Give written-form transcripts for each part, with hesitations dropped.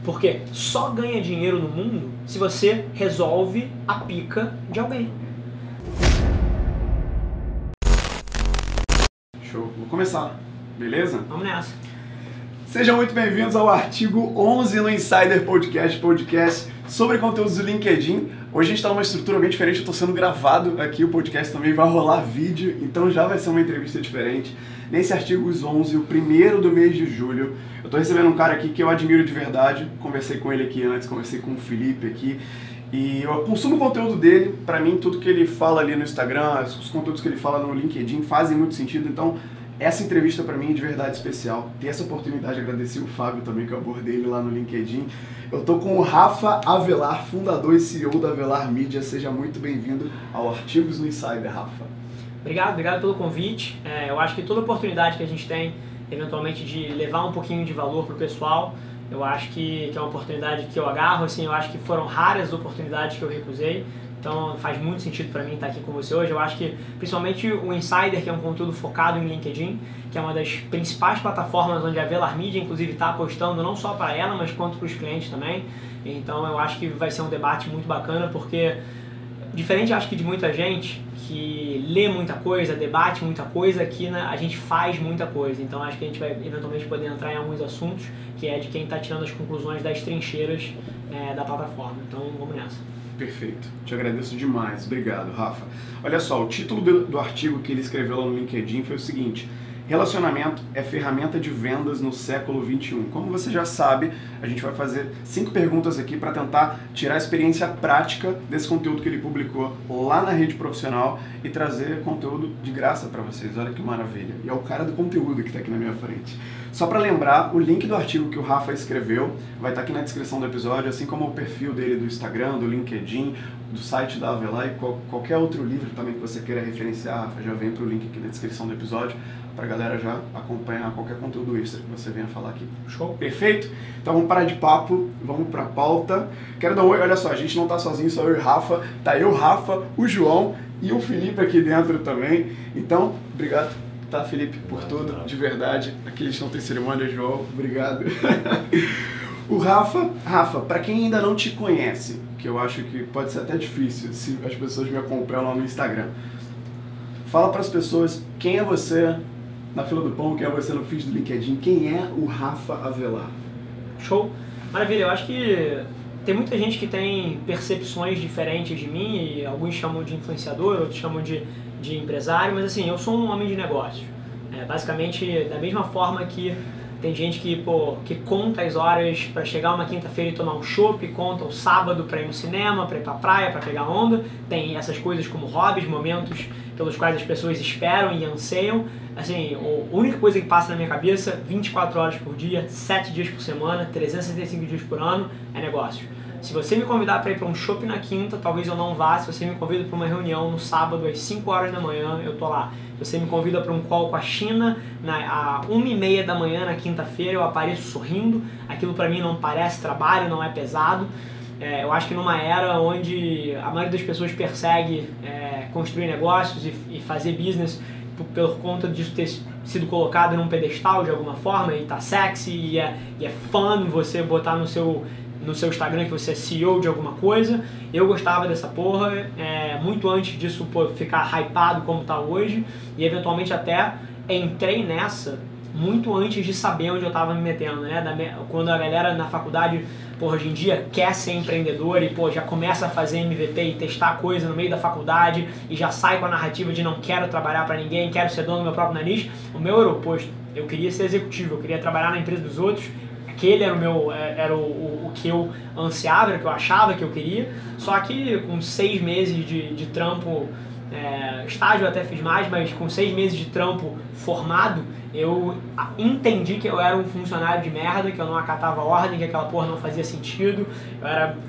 Porque só ganha dinheiro no mundo se você resolve a pica de alguém. Show. Vou começar, beleza? Vamos nessa. Sejam muito bem-vindos ao artigo 11 no Insider Podcast sobre conteúdos do LinkedIn. Hoje a gente está numa estrutura bem diferente, eu estou sendo gravado aqui, o podcast também vai rolar vídeo, então já vai ser uma entrevista diferente. Nesse artigo 11, o primeiro do mês de julho, eu estou recebendo um cara aqui que eu admiro de verdade, conversei com ele aqui antes, conversei com o Felipe aqui, e eu consumo o conteúdo dele. Para mim tudo que ele fala ali no Instagram, os conteúdos que ele fala no LinkedIn fazem muito sentido, então essa entrevista para mim é de verdade especial. Ter essa oportunidade, agradecer o Fábio também, que eu abordei ele lá no LinkedIn. Eu tô com o Rafa Avelar, fundador e CEO da Avelar Mídia. Seja muito bem-vindo ao Artigos no Insider, Rafa. Obrigado pelo convite. Eu acho que toda oportunidade que a gente tem, eventualmente, de levar um pouquinho de valor pro pessoal, eu acho que é uma oportunidade que eu agarro. Assim, eu acho que foram raras oportunidades que eu recusei. Então faz muito sentido para mim estar aqui com você hoje. Eu acho que principalmente o Insider, que é um conteúdo focado em LinkedIn, que é uma das principais plataformas onde a Avelar Mídia inclusive está apostando não só para ela, mas quanto para os clientes também. Então eu acho que vai ser um debate muito bacana, porque diferente acho que de muita gente que lê muita coisa, debate muita coisa, aqui a gente faz muita coisa. Então acho que a gente vai eventualmente poder entrar em alguns assuntos que é de quem está tirando as conclusões das trincheiras da plataforma. Então vamos nessa. Perfeito, te agradeço demais, obrigado, Rafa. Olha só, o título do artigo que ele escreveu lá no LinkedIn foi o seguinte: relacionamento é ferramenta de vendas no século XXI. Como você já sabe, a gente vai fazer 5 perguntas aqui para tentar tirar a experiência prática desse conteúdo que ele publicou lá na rede profissional e trazer conteúdo de graça para vocês. Olha que maravilha. E é o cara do conteúdo que está aqui na minha frente. Só para lembrar, o link do artigo que o Rafa escreveu vai estar aqui na descrição do episódio, assim como o perfil dele do Instagram, do LinkedIn, do site da Avelar e qualquer outro livro também que você queira referenciar, Rafa, já vem para o link aqui na descrição do episódio, para a galera já acompanhar qualquer conteúdo extra que você venha falar aqui. Show? Perfeito? Então vamos parar de papo, vamos para a pauta. Quero dar um oi, olha só, a gente não está sozinho, só eu e o Rafa, tá eu, Rafa, o João e o Felipe aqui dentro também. Então, obrigado. Tá, Felipe, por tudo, de verdade. Aqui eles não tem cerimônia, João, obrigado. O Rafa, para quem ainda não te conhece, que eu acho que pode ser até difícil se as pessoas me acompanham lá no Instagram, fala para as pessoas quem é você na fila do pão, quem é você no feed do LinkedIn, quem é o Rafa Avelar? Show! Maravilha, eu acho que tem muita gente que tem percepções diferentes de mim, e alguns chamam de influenciador, outros chamam de empresário, mas assim, eu sou um homem de negócio. Basicamente, da mesma forma que tem gente que conta as horas para chegar uma quinta-feira e tomar um chopp, conta o sábado para ir no cinema, para ir pra praia, para pegar onda, tem essas coisas como hobbies, momentos pelos quais as pessoas esperam e anseiam. Assim, a única coisa que passa na minha cabeça, 24 horas por dia, 7 dias por semana, 365 dias por ano, é negócio. Se você me convidar para ir para um shopping na quinta, talvez eu não vá. Se você me convida para uma reunião no sábado às 5 horas da manhã, eu tô lá. Se você me convida para um call com a China às 1h30 da manhã na quinta-feira, eu apareço sorrindo. Aquilo para mim não parece trabalho, não é pesado. Eu acho que numa era onde a maioria das pessoas persegue construir negócios e fazer business por conta disso ter sido colocado num pedestal de alguma forma, e tá sexy, e é fun você botar no seu Instagram que você é CEO de alguma coisa. Eu gostava dessa porra, muito antes disso ficar hypado como tá hoje, e eventualmente até entrei nessa muito antes de saber onde eu tava me metendo, né? Quando a galera na faculdade, hoje em dia quer ser empreendedor e, já começa a fazer MVP e testar coisa no meio da faculdade e já sai com a narrativa de não quero trabalhar para ninguém, quero ser dono do meu próprio nariz. O meu era o oposto. Eu queria ser executivo, eu queria trabalhar na empresa dos outros. Aquele era o que eu ansiava, era o que eu achava que eu queria. Só que com 6 meses de trampo, estágio eu até fiz mais, mas com 6 meses de trampo formado, eu entendi que eu era um funcionário de merda, que eu não acatava ordem, que aquela porra não fazia sentido.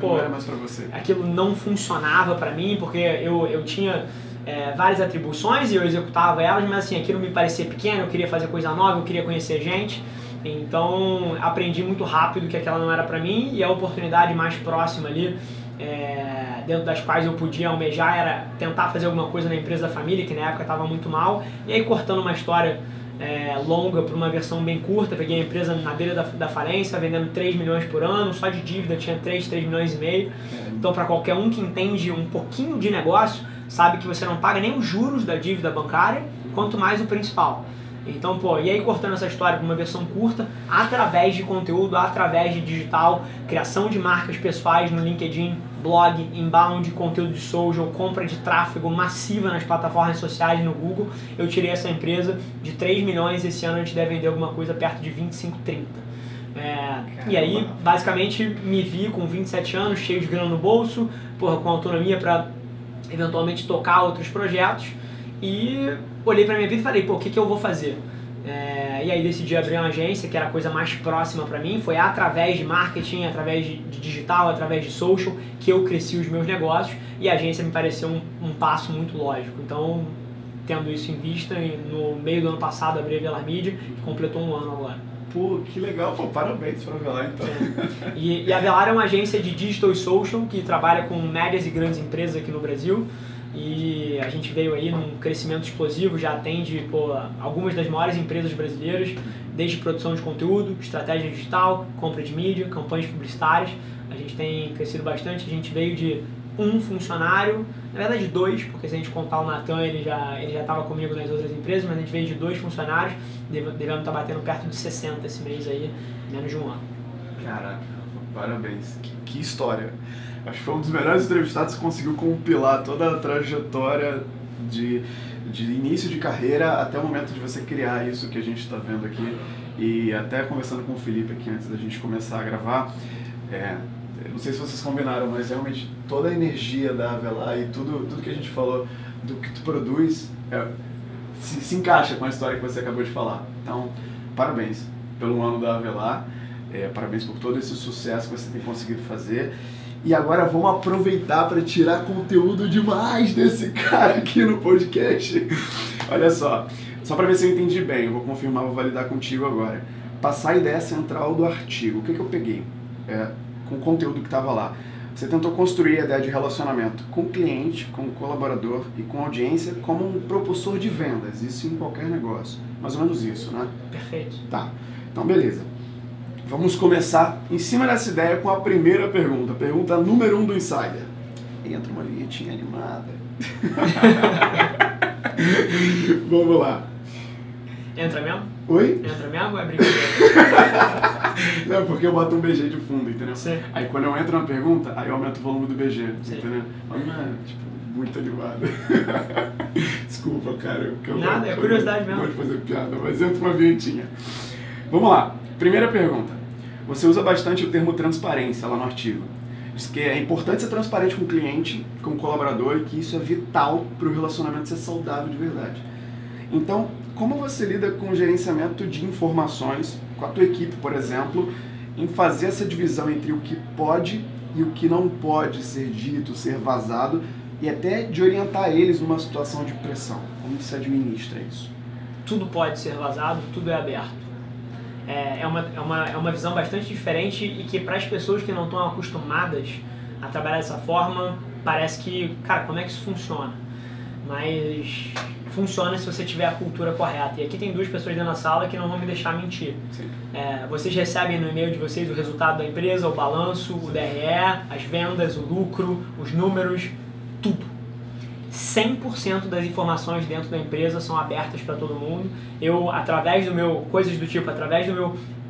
Não era mais pra você. Aquilo não funcionava pra mim, porque eu tinha várias atribuições e eu executava elas, mas assim, aquilo me parecia pequeno, eu queria fazer coisa nova, eu queria conhecer gente. Então aprendi muito rápido que aquela não era pra mim, e a oportunidade mais próxima ali, dentro das quais eu podia almejar, era tentar fazer alguma coisa na empresa da família, que na época estava muito mal. E aí, cortando uma história longa para uma versão bem curta. Peguei a empresa na beira da falência, vendendo 3 milhões por ano, só de dívida tinha 3 milhões e meio. Então, para qualquer um que entende um pouquinho de negócio, sabe que você não paga nem os juros da dívida bancária, quanto mais o principal. Então, e aí cortando essa história para uma versão curta, através de conteúdo, através de digital, criação de marcas pessoais no LinkedIn, blog, inbound, conteúdo de social, compra de tráfego massiva nas plataformas sociais no Google, eu tirei essa empresa de 3 milhões, esse ano a gente deve vender alguma coisa perto de 25, 30. E aí, basicamente, me vi com 27 anos, cheio de grana no bolso, com autonomia para eventualmente tocar outros projetos, e olhei pra minha vida e falei, o que eu vou fazer? E aí decidi abrir uma agência, que era a coisa mais próxima pra mim. Foi através de marketing, através de digital, através de social, que eu cresci os meus negócios, e a agência me pareceu um passo muito lógico. Então, tendo isso em vista, no meio do ano passado abri a Velar Media, que completou um ano agora. Pô, que legal, parabéns pra Velar então. E a Velar é uma agência de digital e social que trabalha com médias e grandes empresas aqui no Brasil. E a gente veio aí num crescimento explosivo, já atende algumas das maiores empresas brasileiras, desde produção de conteúdo, estratégia digital, compra de mídia, campanhas publicitárias. A gente tem crescido bastante, a gente veio de 1 funcionário, na verdade 2, porque se a gente contar o Natan, ele já estava comigo nas outras empresas, mas a gente veio de 2 funcionários, devemos estar batendo perto de 60 esse mês aí, menos de um ano. Caraca, parabéns, que história. Acho que foi um dos melhores entrevistados que conseguiu compilar toda a trajetória de início de carreira até o momento de você criar isso que a gente está vendo aqui. E até conversando com o Felipe aqui antes da gente começar a gravar, não sei se vocês combinaram, mas realmente toda a energia da Avelar e tudo que a gente falou do que tu produz se encaixa com a história que você acabou de falar. Então, parabéns pelo ano da Avelar, parabéns por todo esse sucesso que você tem conseguido fazer. E agora vamos aproveitar para tirar conteúdo demais desse cara aqui no podcast. Olha só para ver se eu entendi bem, eu vou confirmar, vou validar contigo agora. Passar a ideia central do artigo, o que eu peguei com o conteúdo que estava lá? Você tentou construir a ideia de relacionamento com o cliente, com o colaborador e com a audiência como um propulsor de vendas, isso em qualquer negócio. Mais ou menos isso, né? Perfeito. Tá, então beleza. Vamos começar em cima dessa ideia com a primeira pergunta. Pergunta número 1 do Insider. Entra uma vinhetinha animada. Vamos lá. Entra mesmo? Oi? Entra mesmo ou é brincadeira? Não, porque eu boto um BG de fundo, entendeu? Sim. Aí quando eu entro na pergunta, aí eu aumento o volume do BG, Sim. entendeu? Mas não é, muito animada. Desculpa, cara. Nada, é curiosidade mesmo. Não pode fazer piada, mas entra uma vinhetinha. Vamos lá. Primeira pergunta. Você usa bastante o termo transparência lá no artigo. Diz que é importante ser transparente com o cliente, com o colaborador, e que isso é vital para o relacionamento ser saudável de verdade. Então, como você lida com o gerenciamento de informações, com a tua equipe, por exemplo, em fazer essa divisão entre o que pode e o que não pode ser dito, ser vazado, e até de orientar eles numa situação de pressão? Como você administra isso? Tudo pode ser vazado, tudo é aberto. É uma visão bastante diferente e que para as pessoas que não estão acostumadas a trabalhar dessa forma, parece que, cara, como é que isso funciona? Mas funciona se você tiver a cultura correta. E aqui tem 2 pessoas dentro da sala que não vão me deixar mentir. Vocês recebem no e-mail de vocês o resultado da empresa, o balanço, o DRE, as vendas, o lucro, os números, tudo. 100% das informações dentro da empresa são abertas para todo mundo. Eu, através do meu, coisas do tipo, através do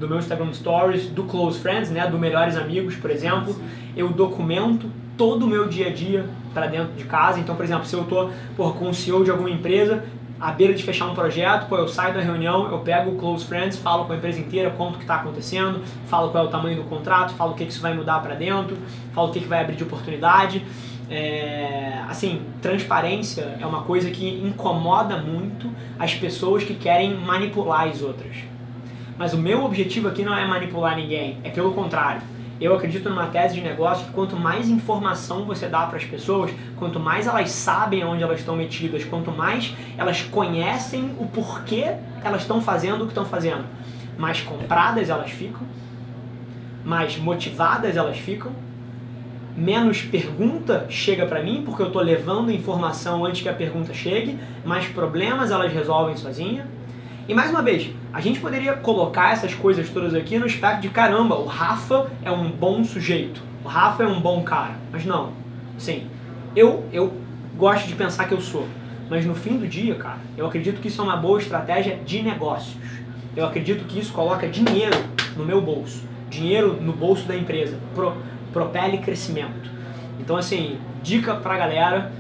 meu Instagram Stories, do Close Friends, né, do Melhores Amigos, por exemplo, eu documento todo o meu dia a dia para dentro de casa. Então, por exemplo, se eu tô com o CEO de alguma empresa, à beira de fechar um projeto, eu saio da reunião, eu pego o Close Friends, falo com a empresa inteira, conto o que está acontecendo, falo qual é o tamanho do contrato, falo o que isso vai mudar para dentro, falo o que vai abrir de oportunidade. Assim, transparência é uma coisa que incomoda muito as pessoas que querem manipular as outras. Mas o meu objetivo aqui não é manipular ninguém, é pelo contrário. Eu acredito numa tese de negócio que quanto mais informação você dá para as pessoas, quanto mais elas sabem onde elas estão metidas, quanto mais elas conhecem o porquê elas estão fazendo o que estão fazendo, mais compradas elas ficam, mais motivadas elas ficam, menos pergunta chega para mim, porque eu estou levando informação antes que a pergunta chegue, mais problemas elas resolvem sozinha, E mais uma vez, a gente poderia colocar essas coisas todas aqui no aspecto de caramba, o Rafa é um bom sujeito, o Rafa é um bom cara. Mas não, assim, eu gosto de pensar que eu sou. Mas no fim do dia, cara, eu acredito que isso é uma boa estratégia de negócios. Eu acredito que isso coloca dinheiro no meu bolso, dinheiro no bolso da empresa, propele crescimento. Então, assim, dica pra galera,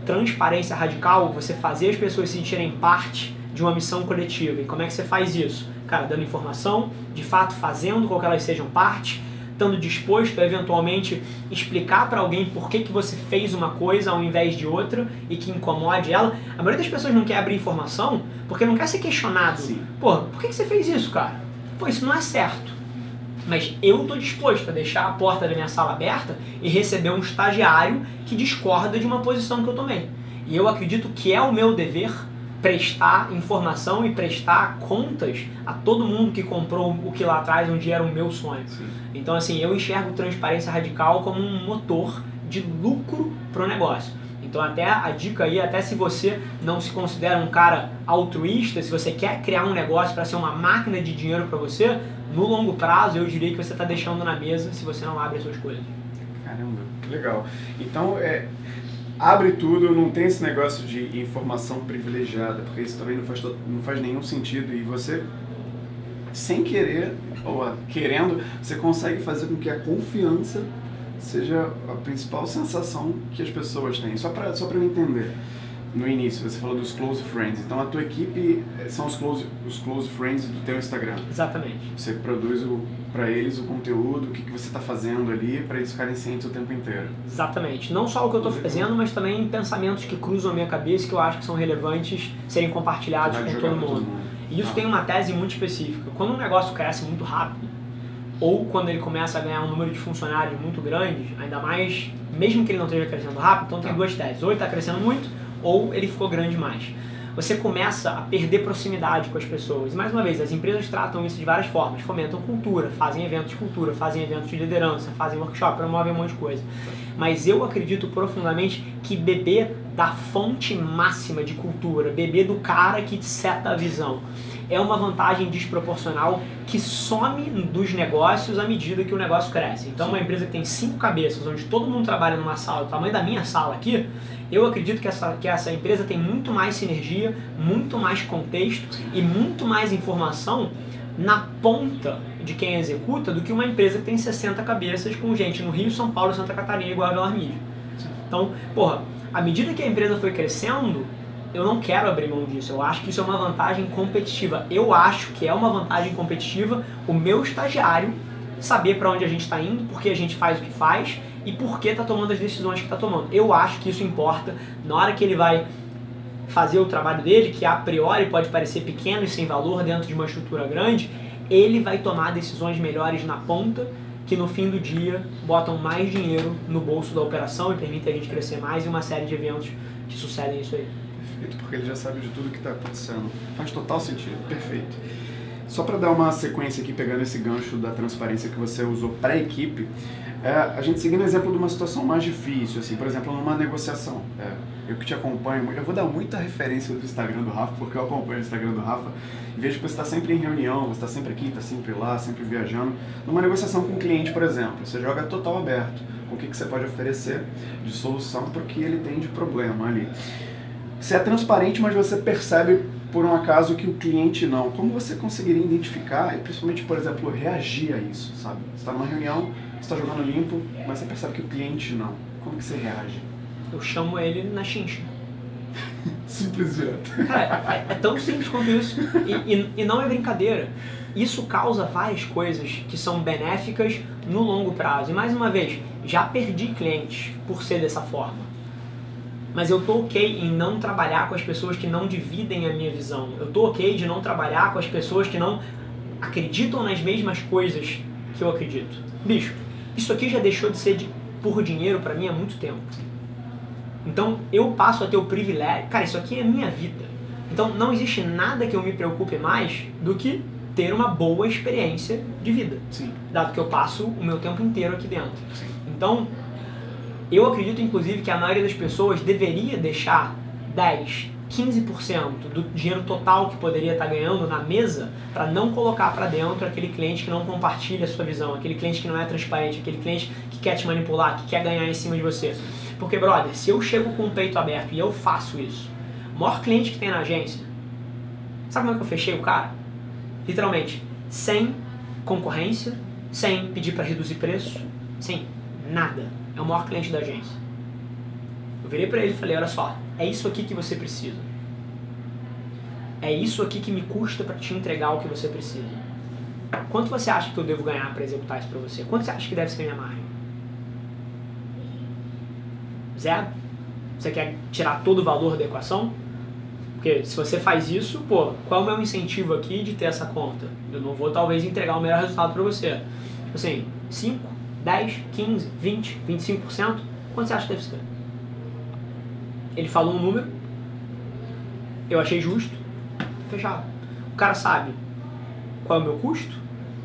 transparência radical, você fazer as pessoas se sentirem parte de uma missão coletiva. E como é que você faz isso? Cara, dando informação, de fato fazendo com que elas sejam parte, estando disposto a eventualmente explicar para alguém por que você fez uma coisa ao invés de outra e que incomode ela. A maioria das pessoas não quer abrir informação porque não quer ser questionado. Sim. Pô, por que você fez isso, cara? Pô, isso não é certo. Mas eu estou disposto a deixar a porta da minha sala aberta e receber um estagiário que discorda de uma posição que eu tomei. E eu acredito que é o meu dever prestar informação e prestar contas a todo mundo que comprou o que lá atrás um dia era o meu sonho. Sim. Então, assim, eu enxergo transparência radical como um motor de lucro para o negócio. Então, até a dica aí, até se você não se considera um cara altruísta, se você quer criar um negócio para ser uma máquina de dinheiro para você, no longo prazo eu diria que você está deixando na mesa se você não abre as suas coisas. Caramba, legal. Então, abre tudo, não tem esse negócio de informação privilegiada, porque isso também não faz nenhum sentido. E você, sem querer, ou querendo, você consegue fazer com que a confiança seja a principal sensação que as pessoas têm. Só para eu entender, no início você falou dos close friends, então a tua equipe são os close friends do teu Instagram. Exatamente. Você produz para eles o conteúdo, o que você está fazendo ali, para eles ficarem cientes o tempo inteiro. Exatamente. Não só o que eu estou fazendo, mas também pensamentos que cruzam a minha cabeça que eu acho que são relevantes serem compartilhados com todo mundo. E isso tem uma tese muito específica. Quando um negócio cresce muito rápido, ou quando ele começa a ganhar um número de funcionários muito grande, ainda mais, mesmo que ele não esteja crescendo rápido, então tem duas teses. Ou ele está crescendo muito, ou ele ficou grande demais. Você começa a perder proximidade com as pessoas. E mais uma vez, as empresas tratam isso de várias formas. Fomentam cultura, fazem eventos de cultura, fazem eventos de liderança, fazem workshop, promovem um monte de coisa. Mas eu acredito profundamente que beber da fonte máxima de cultura, beber do cara que seta a visão, é uma vantagem desproporcional que some dos negócios à medida que o negócio cresce. Então, uma empresa que tem 5 cabeças, onde todo mundo trabalha numa sala do tamanho da minha sala aqui, eu acredito que essa empresa tem muito mais sinergia, muito mais contexto e muito mais informação na ponta de quem executa do que uma empresa que tem 60 cabeças com gente no Rio, São Paulo e Santa Catarina igual a Velar Mídia. Então, porra, à medida que a empresa foi crescendo, eu não quero abrir mão disso. Eu acho que isso é uma vantagem competitiva. Eu acho que é uma vantagem competitiva o meu estagiário saber para onde a gente está indo, porque a gente faz o que faz e por que está tomando as decisões que está tomando. Eu acho que isso importa na hora que ele vai fazer o trabalho dele, que a priori pode parecer pequeno e sem valor dentro de uma estrutura grande, ele vai tomar decisões melhores na ponta, que no fim do dia botam mais dinheiro no bolso da operação e permitem a gente crescer mais e uma série de eventos que sucedem isso aí. Perfeito, porque ele já sabe de tudo que está acontecendo. Faz total sentido, perfeito. Só para dar uma sequência aqui, pegando esse gancho da transparência que você usou para a equipe, a gente seguindo o exemplo de uma situação mais difícil, assim, por exemplo, numa negociação. Eu que te acompanho, eu vou dar muita referência do Instagram do Rafa, porque eu acompanho o Instagram do Rafa e vejo que você está sempre em reunião, você está sempre aqui, está sempre lá, sempre viajando. Numa negociação com um cliente, por exemplo, você joga total aberto com o que você pode oferecer de solução para o que ele tem de problema ali. Você é transparente, mas você percebe por um acaso que o cliente não. Como você conseguiria identificar e principalmente, por exemplo, reagir a isso, sabe? Você está numa reunião, você está jogando limpo, mas você percebe que o cliente não. Como que você reage? Eu chamo ele na chincha. Simples direto. Cara, é tão simples quanto isso. E não é brincadeira. Isso causa várias coisas que são benéficas no longo prazo. E mais uma vez, já perdi clientes por ser dessa forma. Mas eu tô ok em não trabalhar com as pessoas que não dividem a minha visão. Eu tô ok de não trabalhar com as pessoas que não acreditam nas mesmas coisas que eu acredito. Bicho, isso aqui já deixou de ser por dinheiro pra mim há muito tempo. Então eu passo a ter o privilégio... Cara, isso aqui é minha vida. Então não existe nada que eu me preocupe mais do que ter uma boa experiência de vida. Sim. Dado que eu passo o meu tempo inteiro aqui dentro. Sim. Então... eu acredito, inclusive, que a maioria das pessoas deveria deixar 10, 15% do dinheiro total que poderia estar ganhando na mesa para não colocar para dentro aquele cliente que não compartilha a sua visão, aquele cliente que não é transparente, aquele cliente que quer te manipular, que quer ganhar em cima de você. Porque, brother, se eu chego com o peito aberto e eu faço isso, o maior cliente que tem na agência, sabe como é que eu fechei o cara? Literalmente, sem concorrência, sem pedir para reduzir preço, sem nada. É o maior cliente da agência. Eu virei para ele e falei, olha só, é isso aqui que você precisa. É isso aqui que me custa para te entregar o que você precisa. Quanto você acha que eu devo ganhar para executar isso para você? Quanto você acha que deve ser a minha margem? 0? Você quer tirar todo o valor da equação? Porque se você faz isso, pô, qual é o meu incentivo aqui de ter essa conta? Eu não vou talvez entregar o melhor resultado para você. Tipo assim, 5, 10, 15, 20, 25%? Quanto você acha que deve ser? Ele falou um número, eu achei justo, fechado. O cara sabe qual é o meu custo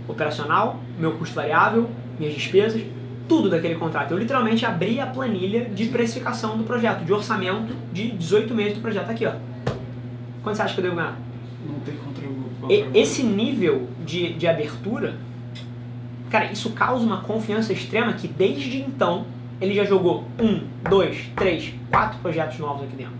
operacional, meu custo variável, minhas despesas, tudo daquele contrato. Eu literalmente abri a planilha de precificação do projeto, de orçamento de 18 meses do projeto. Aqui, ó. Quanto você acha que eu devo ganhar? Não tem contra. Esse nível de abertura, cara, isso causa uma confiança extrema que desde então ele já jogou 1, 2, 3, 4 projetos novos aqui dentro.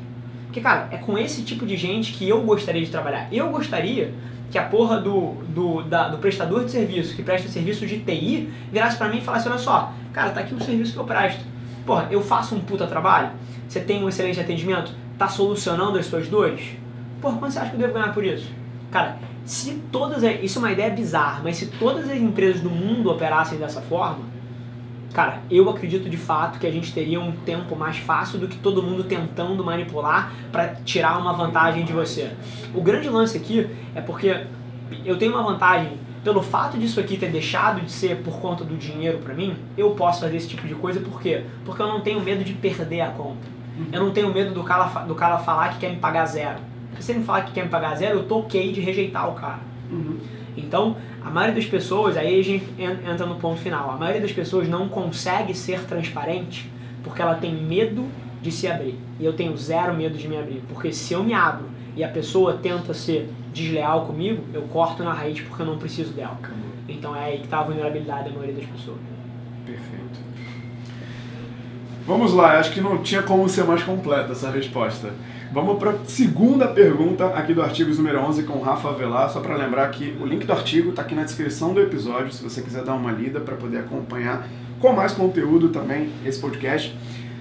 Porque, cara, é com esse tipo de gente que eu gostaria de trabalhar. Eu gostaria que a porra do prestador de serviço, que presta serviço de TI, virasse pra mim e falasse, olha só, cara, tá aqui o serviço que eu presto. Porra, eu faço um puta trabalho, você tem um excelente atendimento, tá solucionando as suas dores? Porra, quanto você acha que eu devo ganhar por isso? Cara, se todas... Isso é uma ideia bizarra, mas se todas as empresas do mundo operassem dessa forma, cara, eu acredito de fato que a gente teria um tempo mais fácil do que todo mundo tentando manipular para tirar uma vantagem de você. O grande lance aqui é porque eu tenho uma vantagem, pelo fato disso aqui ter deixado de ser por conta do dinheiro para mim, eu posso fazer esse tipo de coisa, por quê? Porque eu não tenho medo de perder a conta. Eu não tenho medo do cara falar que quer me pagar 0. Se ele me falar que quer me pagar 0, eu tô ok de rejeitar o cara. Então, a maioria das pessoas, aí a gente entra no ponto final, a maioria das pessoas não consegue ser transparente porque ela tem medo de se abrir. E eu tenho 0 medo de me abrir, porque se eu me abro e a pessoa tenta ser desleal comigo, eu corto na raiz porque eu não preciso dela. Então é aí que está a vulnerabilidade da maioria das pessoas. Perfeito. Vamos lá, acho que não tinha como ser mais completa essa resposta. Vamos para a segunda pergunta aqui do Artigos número 11 com o Rafa Avelar. Só para lembrar que o link do artigo está aqui na descrição do episódio, se você quiser dar uma lida para poder acompanhar com mais conteúdo também esse podcast.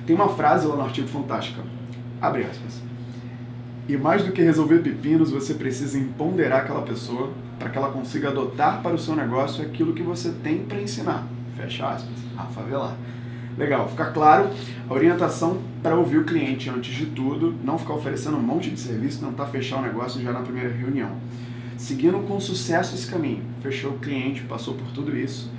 Tem uma frase lá no artigo fantástica. Abre aspas. E mais do que resolver pepinos, você precisa empoderar aquela pessoa para que ela consiga adotar para o seu negócio aquilo que você tem para ensinar. Fecha aspas. Rafa Avelar. Legal, fica claro a orientação para ouvir o cliente antes de tudo, não ficar oferecendo um monte de serviço, tentar fechar o negócio já na primeira reunião. Seguindo com sucesso esse caminho, fechou o cliente, passou por tudo isso.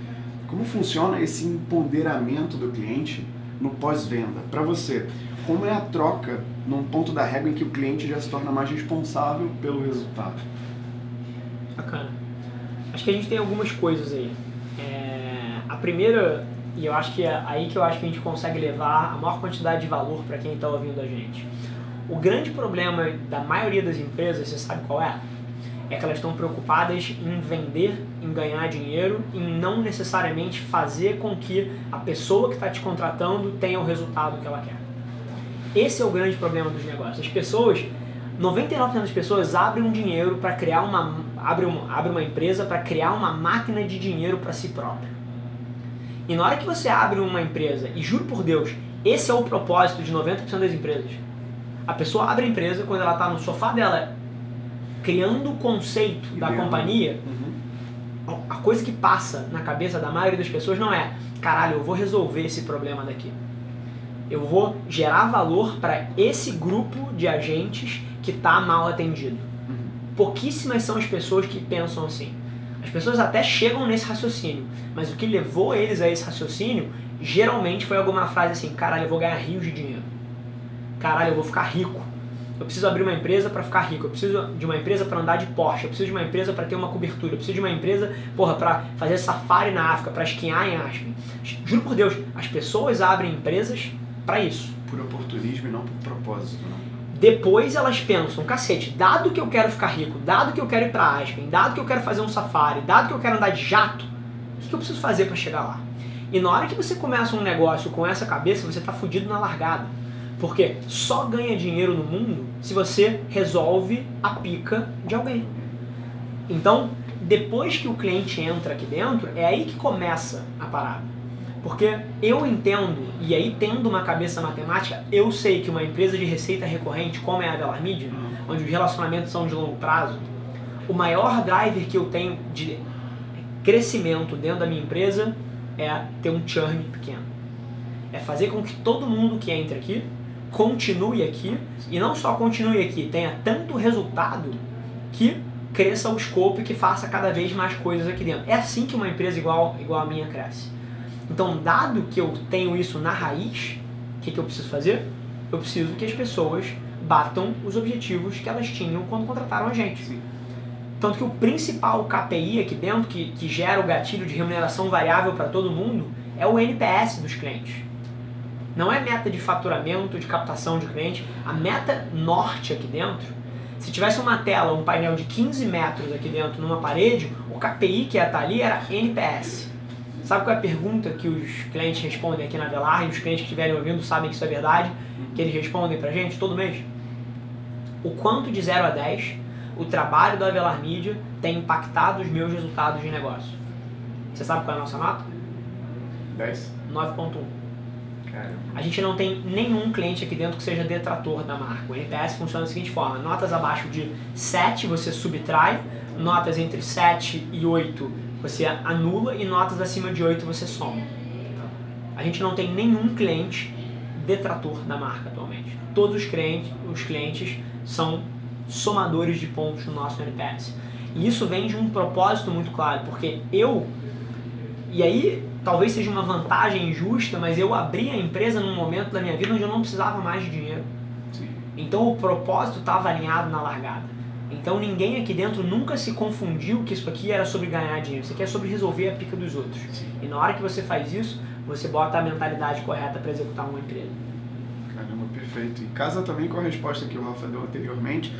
Como funciona esse empoderamento do cliente no pós-venda? Para você, como é a troca num ponto da régua em que o cliente já se torna mais responsável pelo resultado? Bacana. Acho que a gente tem algumas coisas aí. A primeira... E eu acho que é aí que eu acho que a gente consegue levar a maior quantidade de valor para quem está ouvindo a gente. O grande problema da maioria das empresas, você sabe qual é? É que elas estão preocupadas em vender, em ganhar dinheiro, em não necessariamente fazer com que a pessoa que está te contratando tenha o resultado que ela quer. Esse é o grande problema dos negócios. As pessoas, 99% das pessoas abrem um dinheiro para criar abre uma empresa para criar uma máquina de dinheiro para si própria. E na hora que você abre uma empresa, e juro por Deus, esse é o propósito de 90% das empresas. A pessoa abre a empresa quando ela está no sofá dela, criando o conceito da companhia. A coisa que passa na cabeça da maioria das pessoas não é, caralho, eu vou resolver esse problema daqui. Eu vou gerar valor para esse grupo de agentes que está mal atendido. Pouquíssimas são as pessoas que pensam assim. As pessoas até chegam nesse raciocínio, mas o que levou eles a esse raciocínio geralmente foi alguma frase assim, caralho, eu vou ganhar rios de dinheiro. Caralho, eu vou ficar rico. Eu preciso abrir uma empresa para ficar rico. Eu preciso de uma empresa para andar de Porsche. Eu preciso de uma empresa para ter uma cobertura. Eu preciso de uma empresa, para fazer safari na África, para esquiar em Aspen. Juro por Deus, as pessoas abrem empresas para isso. Por oportunismo e não por propósito, não? Depois elas pensam, cacete, dado que eu quero ficar rico, dado que eu quero ir pra Aspen, dado que eu quero fazer um safari, dado que eu quero andar de jato, o que eu preciso fazer para chegar lá? E na hora que você começa um negócio com essa cabeça, você tá fudido na largada. Porque só ganha dinheiro no mundo se você resolve a pica de alguém. Então, depois que o cliente entra aqui dentro, é aí que começa a parada. Porque eu entendo, e aí tendo uma cabeça matemática, eu sei que uma empresa de receita recorrente, como é a Velar Mídia, onde os relacionamentos são de longo prazo, o maior driver que eu tenho de crescimento dentro da minha empresa é ter um churn pequeno. É fazer com que todo mundo que entra aqui continue aqui, e não só continue aqui, tenha tanto resultado que cresça o escopo e que faça cada vez mais coisas aqui dentro. É assim que uma empresa igual a minha cresce. Então, dado que eu tenho isso na raiz, o que eu preciso fazer? Eu preciso que as pessoas batam os objetivos que elas tinham quando contrataram a gente. Sim. Tanto que o principal KPI aqui dentro, que gera o gatilho de remuneração variável para todo mundo, é o NPS dos clientes. Não é meta de faturamento, de captação de cliente. A meta norte aqui dentro, se tivesse uma tela, um painel de 15 metros aqui dentro numa parede, o KPI que ia estar ali era NPS. Sabe qual é a pergunta que os clientes respondem aqui na Velar, e os clientes que estiverem ouvindo sabem que isso é verdade, que eles respondem pra gente todo mês? O quanto de 0 a 10 o trabalho da Velar Mídia tem impactado os meus resultados de negócio? Você sabe qual é a nossa nota? 10? 9.1. Caramba. A gente não tem nenhum cliente aqui dentro que seja detrator da marca. O NPS funciona da seguinte forma: notas abaixo de 7 você subtrai, notas entre 7 e 8 você anula e notas acima de 8 você soma. A gente não tem nenhum cliente detrator da marca atualmente. Todos os clientes são somadores de pontos no nosso NPS. E isso vem de um propósito muito claro, porque e aí talvez seja uma vantagem injusta, mas eu abri a empresa num momento da minha vida onde eu não precisava mais de dinheiro. Sim. Então o propósito estava alinhado na largada. Então ninguém aqui dentro nunca se confundiu que isso aqui era sobre ganhar dinheiro. Isso aqui é sobre resolver a pica dos outros. Sim. E na hora que você faz isso, você bota a mentalidade correta para executar uma empresa. Caramba, perfeito. E casa também com a resposta que o Rafa deu anteriormente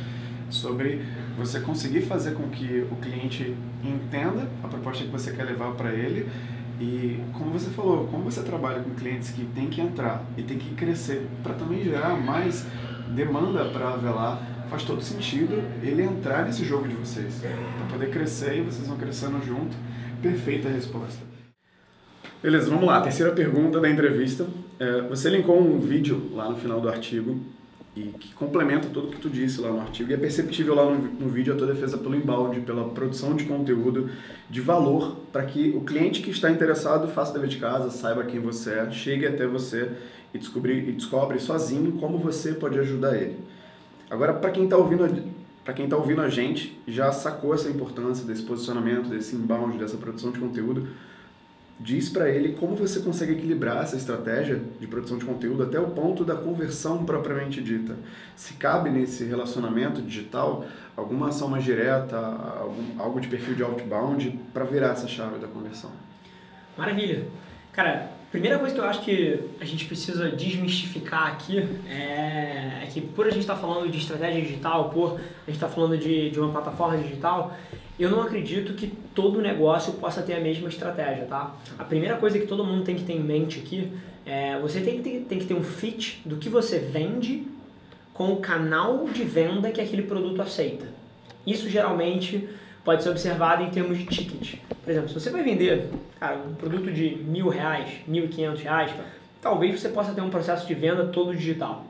sobre você conseguir fazer com que o cliente entenda a proposta que você quer levar para ele. E como você falou, como você trabalha com clientes que tem que entrar e tem que crescer para também gerar mais demanda para a Velar, faz todo sentido ele entrar nesse jogo de vocês, para poder crescer e vocês vão crescendo junto. Perfeita resposta. Beleza, vamos lá. Terceira pergunta da entrevista. Você linkou um vídeo lá no final do artigo e que complementa tudo que tu disse lá no artigo, e é perceptível lá no vídeo a tua defesa pelo inbound, pela produção de conteúdo de valor, para que o cliente que está interessado faça o dever de casa, saiba quem você é, chegue até você e descobre sozinho como você pode ajudar ele. Agora, para quem está ouvindo a gente, já sacou essa importância desse posicionamento, desse inbound, dessa produção de conteúdo, diz para ele como você consegue equilibrar essa estratégia de produção de conteúdo até o ponto da conversão propriamente dita. Se cabe nesse relacionamento digital alguma ação mais direta, algo de perfil de outbound para virar essa chave da conversão. Maravilha. Cara, primeira coisa que eu acho que a gente precisa desmistificar aqui é que por a gente estar falando de estratégia digital, por a gente estar falando de uma plataforma digital, eu não acredito que todo negócio possa ter a mesma estratégia, tá? A primeira coisa que todo mundo tem que ter em mente aqui é você tem que ter um fit do que você vende com o canal de venda que aquele produto aceita. Isso geralmente pode ser observado em termos de ticket. Por exemplo, se você vai vender, cara, um produto de R$1.000, R$1.500, talvez você possa ter um processo de venda todo digital.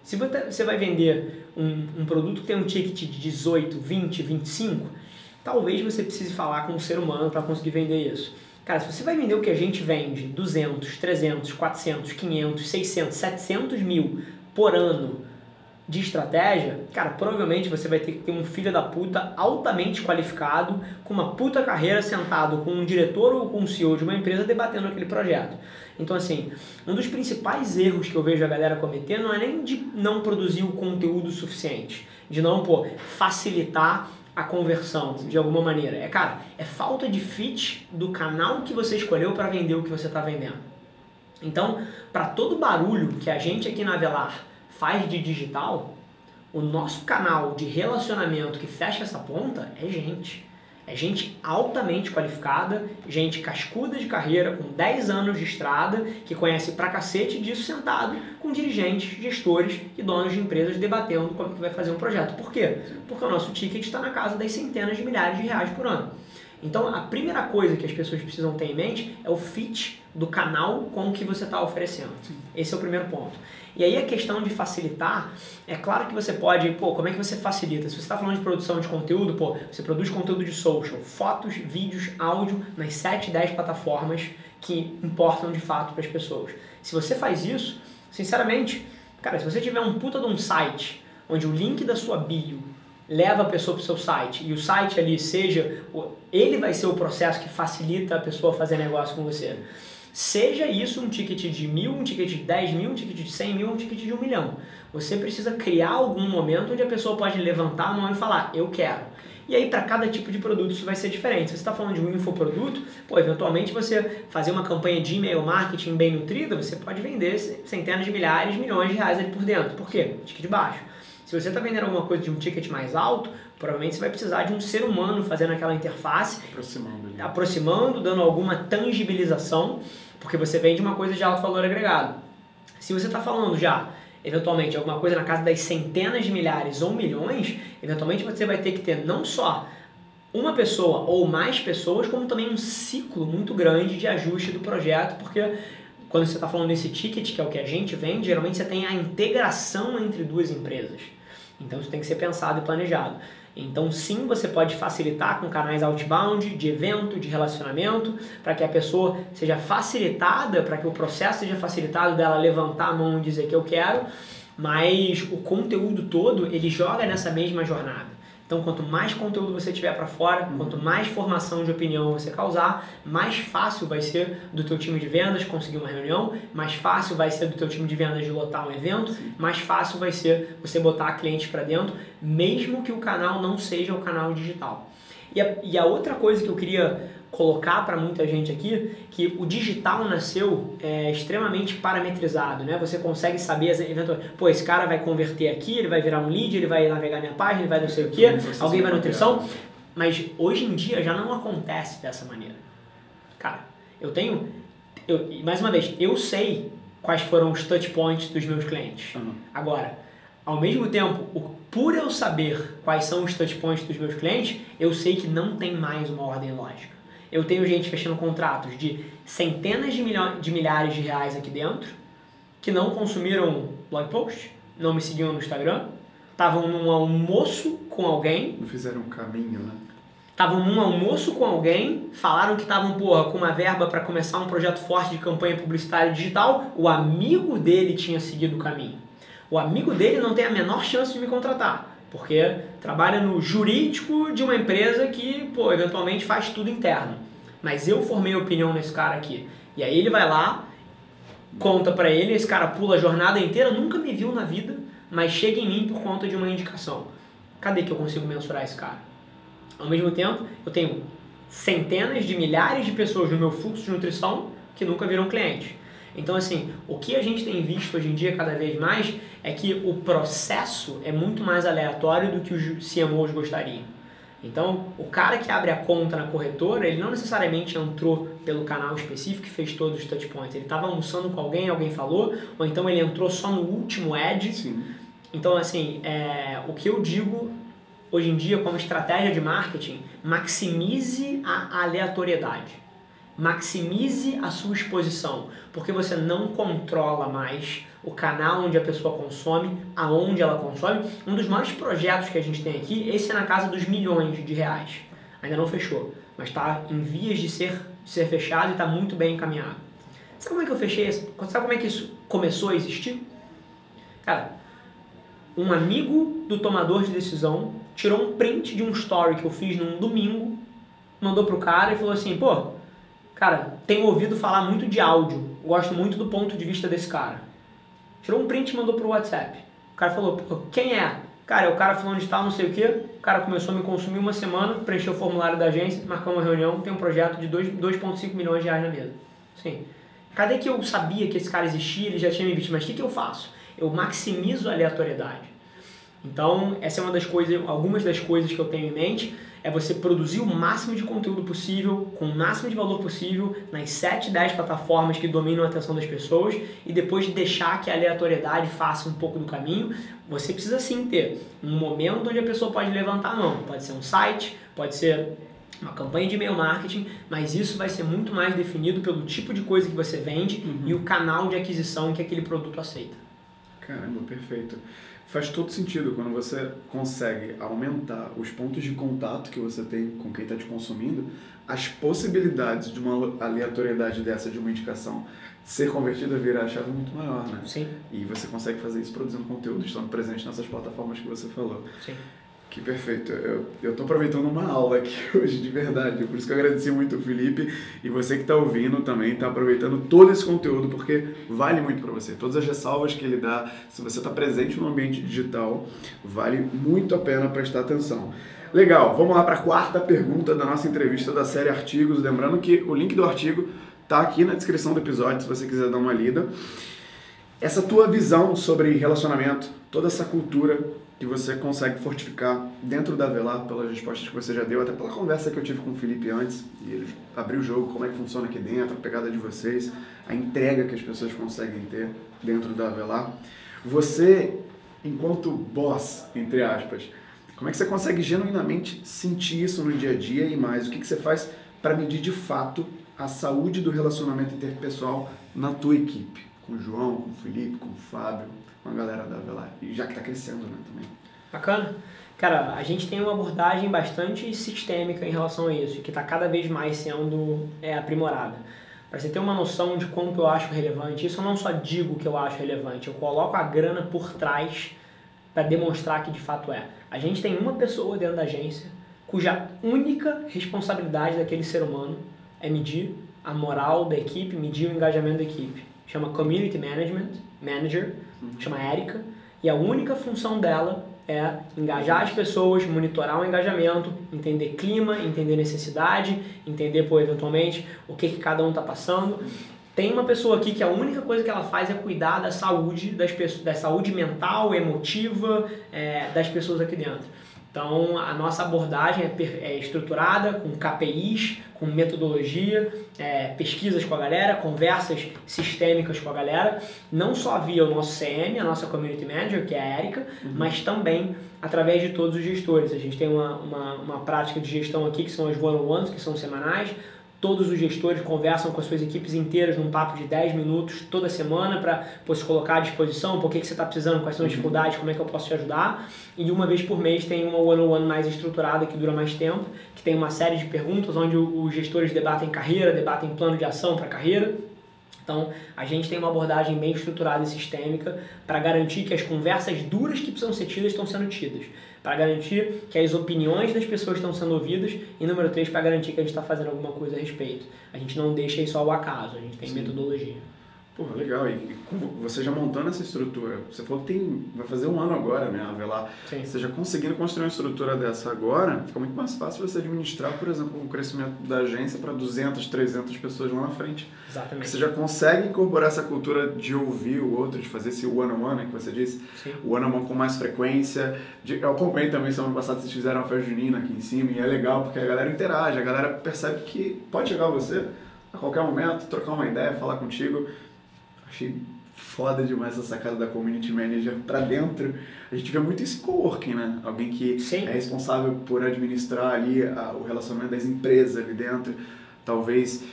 Se você vai vender um produto que tem um ticket de 18, 20, 25, talvez você precise falar com um ser humano para conseguir vender isso. Cara, se você vai vender o que a gente vende, 200, 300, 400, 500, 600, 700 mil por ano de estratégia, cara, provavelmente você vai ter que ter um filho da puta altamente qualificado, com uma puta carreira, sentado com um diretor ou com um CEO de uma empresa debatendo aquele projeto. Então, assim, um dos principais erros que eu vejo a galera cometer não é nem de não produzir o conteúdo suficiente, de não, facilitar a conversão de alguma maneira. É falta de fit do canal que você escolheu para vender o que você está vendendo. Então, para todo barulho que a gente aqui na Velar faz de digital, O nosso canal de relacionamento que fecha essa ponta é gente. É gente altamente qualificada, gente cascuda de carreira, com 10 anos de estrada, que conhece pra cacete disso sentado com dirigentes, gestores e donos de empresas debatendo como que vai fazer um projeto. Por quê? Porque o nosso ticket está na casa das centenas de milhares de reais por ano. Então, a primeira coisa que as pessoas precisam ter em mente é o fit do canal com o que você está oferecendo. Sim. Esse é o primeiro ponto. E aí a questão de facilitar, é claro que você pode, como é que você facilita? Se você está falando de produção de conteúdo, você produz conteúdo de social, fotos, vídeos, áudio, nas 7, 10 plataformas que importam de fato para as pessoas. Se você faz isso, sinceramente, cara, se você tiver um puta de um site, onde o link da sua bio leva a pessoa para o seu site e o site ali ele vai ser o processo que facilita a pessoa fazer negócio com você. Seja isso um ticket de 1.000, um ticket de 10 mil, um ticket de 100 mil, um ticket de 1 milhão. Você precisa criar algum momento onde a pessoa pode levantar a mão e falar, eu quero. E aí, para cada tipo de produto, isso vai ser diferente. Se você está falando de um infoproduto, eventualmente você fazer uma campanha de e-mail marketing bem nutrida, você pode vender centenas de milhares, milhões de reais ali por dentro. Por quê? Ticket baixo. Se você está vendendo alguma coisa de um ticket mais alto, provavelmente você vai precisar de um ser humano fazendo aquela interface, aproximando, dando alguma tangibilização, porque você vende uma coisa de alto valor agregado. Se você está falando já, eventualmente, alguma coisa na casa das centenas de milhares ou milhões, eventualmente você vai ter que ter não só uma pessoa ou mais pessoas, como também um ciclo muito grande de ajuste do projeto, porque quando você está falando desse ticket, que é o que a gente vende, geralmente você tem a integração entre duas empresas. Então isso tem que ser pensado e planejado. Então sim, você pode facilitar com canais outbound, de evento, de relacionamento, para que a pessoa seja facilitada, para que o processo seja facilitado dela levantar a mão e dizer que eu quero, mas o conteúdo todo, ele joga nessa mesma jornada. Então, quanto mais conteúdo você tiver para fora, quanto mais formação de opinião você causar, mais fácil vai ser do teu time de vendas conseguir uma reunião, mais fácil vai ser do teu time de vendas de lotar um evento, mais fácil vai ser você botar clientes para dentro, mesmo que o canal não seja o canal digital. E a outra coisa que eu queria colocar para muita gente aqui, que o digital nasceu extremamente parametrizado, né? Você consegue saber, eventualmente, esse cara vai converter aqui, ele vai virar um lead, ele vai navegar minha página, ele vai não sei o quê, alguém vai nutrição, mas hoje em dia já não acontece dessa maneira. Cara, mais uma vez, eu sei quais foram os touch points dos meus clientes. Agora, ao mesmo tempo, por eu saber quais são os touch points dos meus clientes, eu sei que não tem mais uma ordem lógica. Eu tenho gente fechando contratos de centenas de milhares de reais aqui dentro, que não consumiram blog post, não me seguiam no Instagram, estavam num almoço com alguém. Não fizeram um caminho, né? Estavam num almoço com alguém, falaram que estavam, com uma verba para começar um projeto forte de campanha publicitária digital, o amigo dele tinha seguido o caminho. O amigo dele não tem a menor chance de me contratar, porque trabalha no jurídico de uma empresa que, eventualmente faz tudo interno. Mas eu formei opinião nesse cara aqui. E aí ele vai lá, conta pra ele, esse cara pula a jornada inteira, nunca me viu na vida, mas chega em mim por conta de uma indicação. Cadê que eu consigo mensurar esse cara? Ao mesmo tempo, eu tenho centenas de milhares de pessoas no meu fluxo de nutrição que nunca viram cliente. Então, assim, o que a gente tem visto hoje em dia cada vez mais é que o processo é muito mais aleatório do que os CMOs gostariam. Então, o cara que abre a conta na corretora, ele não necessariamente entrou pelo canal específico e fez todos os touch points. Ele estava almoçando com alguém falou, ou então ele entrou só no último ad. Sim. Então, assim, o que eu digo hoje em dia como estratégia de marketing, maximize a aleatoriedade. Maximize a sua exposição, porque você não controla mais o canal onde a pessoa consome, aonde ela consome. Um dos maiores projetos que a gente tem aqui, esse é na casa dos milhões de reais. Ainda não fechou, mas está em vias de ser fechado e está muito bem encaminhado. Sabe como é que eu fechei isso? Sabe como é que isso começou a existir? Cara, um amigo do tomador de decisão tirou um print de um story que eu fiz num domingo, mandou pro cara e falou assim, cara, tenho ouvido falar muito de áudio, gosto muito do ponto de vista desse cara. Tirou um print e mandou pro WhatsApp. O cara falou, quem é? Cara, é o cara falando de tal, não sei o quê. O cara começou a me consumir uma semana, preencheu o formulário da agência, marcou uma reunião, tem um projeto de 2,5 milhões de reais na mesa. Sim. Cadê que eu sabia que esse cara existia, ele já tinha me visto, mas o que eu faço? Eu maximizo a aleatoriedade. Então, essa é uma das coisas, algumas das coisas que eu tenho em mente, é você produzir o máximo de conteúdo possível, com o máximo de valor possível, nas 7, 10 plataformas que dominam a atenção das pessoas, e depois deixar que a aleatoriedade faça um pouco do caminho. Você precisa sim ter um momento onde a pessoa pode levantar a mão. Pode ser um site, pode ser uma campanha de e-mail marketing, mas isso vai ser muito mais definido pelo tipo de coisa que você vende e o canal de aquisição que aquele produto aceita. Caramba, perfeito. Faz todo sentido quando você consegue aumentar os pontos de contato que você tem com quem está te consumindo, as possibilidades de uma aleatoriedade dessa, de uma indicação ser convertida, virar a chave muito maior, né? Sim. E você consegue fazer isso produzindo conteúdo, estando presente nessas plataformas que você falou. Sim. Que perfeito. Eu estou aproveitando uma aula aqui hoje, de verdade. Por isso que eu agradeci muito o Felipe, e você que está ouvindo também está aproveitando todo esse conteúdo, porque vale muito para você. Todas as ressalvas que ele dá, se você está presente no ambiente digital, vale muito a pena prestar atenção. Legal, vamos lá para a quarta pergunta da nossa entrevista da série Artigos. Lembrando que o link do artigo está aqui na descrição do episódio, se você quiser dar uma lida. Essa tua visão sobre relacionamento, toda essa cultura que você consegue fortificar dentro da Avelar, pelas respostas que você já deu, até pela conversa que eu tive com o Felipe antes, e ele abriu o jogo, como é que funciona aqui dentro, a pegada de vocês, a entrega que as pessoas conseguem ter dentro da Avelar. Você, enquanto boss, entre aspas, como é que você consegue genuinamente sentir isso no dia a dia e mais? O que você faz para medir de fato a saúde do relacionamento interpessoal na tua equipe? Com o João, com o Felipe, com o Fábio, com a galera da Avelar, e já que está crescendo, né, também. Bacana. Cara, a gente tem uma abordagem bastante sistêmica em relação a isso, que está cada vez mais sendo aprimorada. Para você ter uma noção de quanto eu acho relevante, isso eu não só digo que eu acho relevante, eu coloco a grana por trás para demonstrar que de fato é. A gente tem uma pessoa dentro da agência cuja única responsabilidade daquele ser humano é medir a moral da equipe, medir o engajamento da equipe. Chama Community Manager, chama Érica, e a única função dela é engajar as pessoas, monitorar o engajamento, entender clima, entender necessidade, entender, eventualmente, o que cada um está passando. Tem uma pessoa aqui que a única coisa que ela faz é cuidar da saúde das pessoas, da saúde mental, emotiva das pessoas aqui dentro. Então, a nossa abordagem é estruturada com KPIs, com metodologia, pesquisas com a galera, conversas sistêmicas com a galera, não só via o nosso CM, a nossa Community Manager, que é a Érica, mas também através de todos os gestores. A gente tem uma prática de gestão aqui, que são as one-on-ones, que são semanais. Todos os gestores conversam com as suas equipes inteiras num papo de 10 minutos toda semana para se colocar à disposição, por que você está precisando, quais são as dificuldades, como é que eu posso te ajudar. E uma vez por mês tem uma one-on-one mais estruturada que dura mais tempo, que tem uma série de perguntas onde os gestores debatem carreira, debatem plano de ação para a carreira. Então, a gente tem uma abordagem bem estruturada e sistêmica para garantir que as conversas duras que precisam ser tidas estão sendo tidas, para garantir que as opiniões das pessoas estão sendo ouvidas e, número 3, para garantir que a gente está fazendo alguma coisa a respeito. A gente não deixa isso ao acaso, a gente tem metodologia. Pô, legal. E você já montando essa estrutura, você falou que vai fazer um ano agora, né, Avelar? Sim. Você já conseguindo construir uma estrutura dessa agora, fica muito mais fácil você administrar, por exemplo, o crescimento da agência para 200, 300 pessoas lá na frente. Exatamente. Porque você já consegue incorporar essa cultura de ouvir o outro, de fazer esse one-on-one, né, que você disse, Sim. o one-on-one com mais frequência. Eu acompanhei também, semana passada, vocês fizeram uma festa junina aqui em cima, e é legal porque a galera interage, a galera percebe que pode chegar a você a qualquer momento, trocar uma ideia, falar contigo. Achei foda demais essa sacada da Community Manager pra dentro. A gente vê muito isso em coworking, né? Alguém que Sim. é responsável por administrar ali o relacionamento das empresas ali dentro. Talvez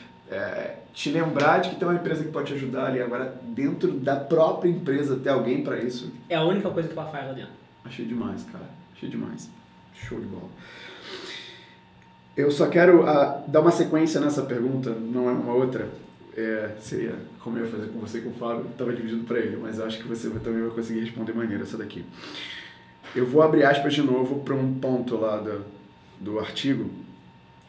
te lembrar de que tem uma empresa que pode te ajudar ali. Agora, dentro da própria empresa, ter alguém pra isso. É a única coisa que ela faz lá dentro. Achei demais, cara. Achei demais. Show de bola. Eu só quero dar uma sequência nessa pergunta, não é uma outra. Seria como eu ia fazer com você e com o Fábio, estava dividido para ele, mas eu acho que você também vai conseguir responder maneira essa daqui. Eu vou abrir aspas de novo para um ponto lá do artigo.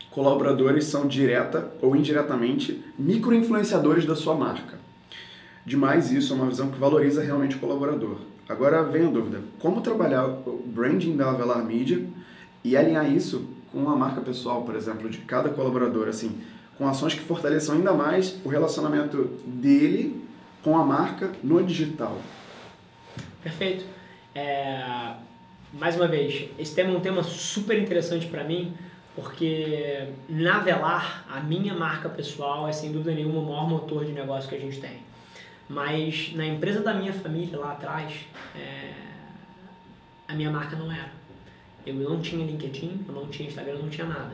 Colaboradores são direta ou indiretamente micro-influenciadores da sua marca. Demais isso, é uma visão que valoriza realmente o colaborador. Agora vem a dúvida, como trabalhar o branding da Avelar Media e alinhar isso com a marca pessoal, por exemplo, de cada colaborador, assim, com ações que fortaleçam ainda mais o relacionamento dele com a marca no digital. Perfeito. mais uma vez, esse tema é um tema super interessante para mim, porque na Avelar, a minha marca pessoal é sem dúvida nenhuma o maior motor de negócio que a gente tem. Mas na empresa da minha família lá atrás, a minha marca não era. Eu não tinha LinkedIn, eu não tinha Instagram, eu não tinha nada.